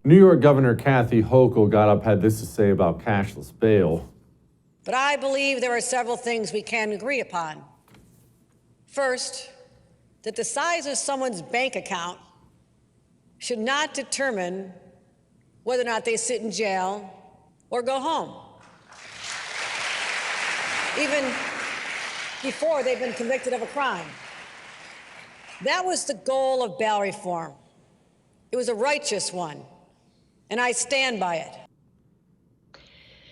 New York Governor Kathy Hochul got up, had this to say about cashless bail. But I believe there are several things we can agree upon. First, that the size of someone's bank account should not determine whether or not they sit in jail or go home, even before they've been convicted of a crime. That was the goal of bail reform. It was a righteous one, and I stand by it.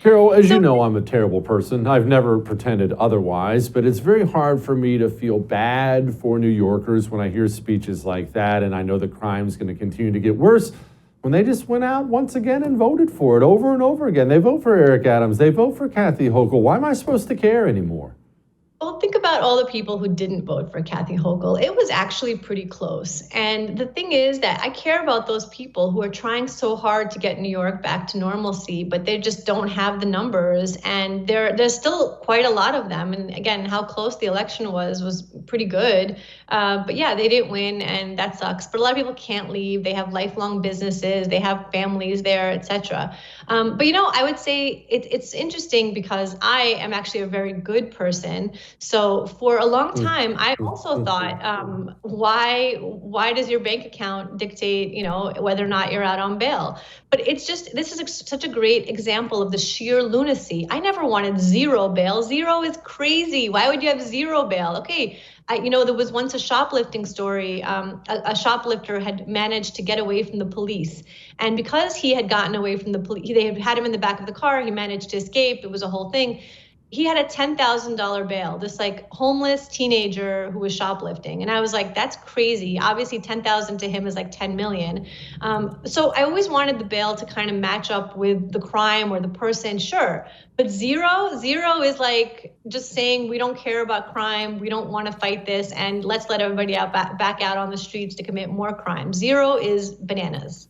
Karol, as you know, I'm a terrible person. I've never pretended otherwise, but it's very hard for me to feel bad for New Yorkers when I hear speeches like that, and I know the crime's going to continue to get worse when they just went out once again and voted for it over and over again. They vote for Eric Adams. They vote for Kathy Hochul. Why am I supposed to care anymore? Well, think about all the people who didn't vote for Kathy Hochul. It was actually pretty close. And the thing is that I care about those people who are trying so hard to get New York back to normalcy, but they just don't have the numbers. And there's still quite a lot of them. And again, how close the election was pretty good. But yeah, they didn't win, and that sucks. But a lot of people can't leave. They have lifelong businesses. They have families there, etc. But I would say it's interesting because I am actually a very good person. So for a long time, I also thought, why does your bank account dictate, whether or not you're out on bail? But this is such a great example of the sheer lunacy. I never wanted zero bail. Zero is crazy. Why would you have zero bail? Okay. There was once a shoplifting story. A shoplifter had managed to get away from the police. And because he had gotten away from the police, they had him in the back of the car. He managed to escape. It was a whole thing. He had a $10,000 bail, this homeless teenager who was shoplifting. And I was like, that's crazy. Obviously 10,000 to him is like 10 million. So I always wanted the bail to kind of match up with the crime or the person, sure. But zero is like just saying we don't care about crime. We don't want to fight this. And let's let everybody back out on the streets to commit more crime. Zero is bananas.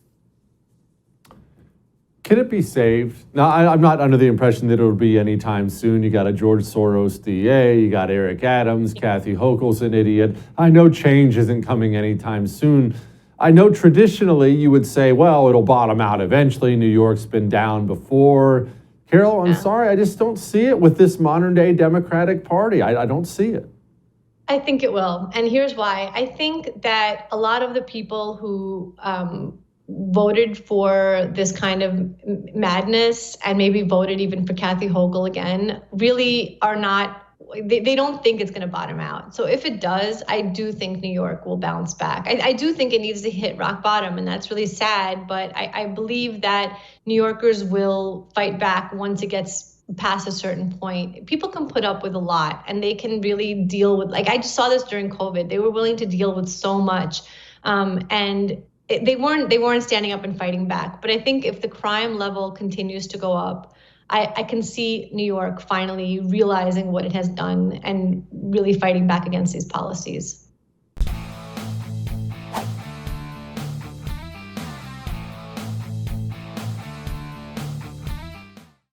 Can it be saved? Now, I'm not under the impression that it would be anytime soon. You got a George Soros DA, you got Eric Adams, Kathy Hochul's an idiot. I know change isn't coming anytime soon. I know traditionally you would say, well, it'll bottom out eventually. New York's been down before. Karol, I'm sorry, I just don't see it with this modern day Democratic Party. I don't see it. I think it will. And here's why. I think that a lot of the people who voted for this kind of madness and maybe voted even for Kathy Hochul again really are not, they don't think it's going to bottom out. So if it does, I do think New York will bounce back. I do think it needs to hit rock bottom, and that's really sad, but I believe that New Yorkers will fight back once it gets past a certain point. People can put up with a lot, and they can really deal with, I just saw this during COVID. They were willing to deal with so much, and they weren't standing up and fighting back. But I think if the crime level continues to go up, I can see New York finally realizing what it has done and really fighting back against these policies.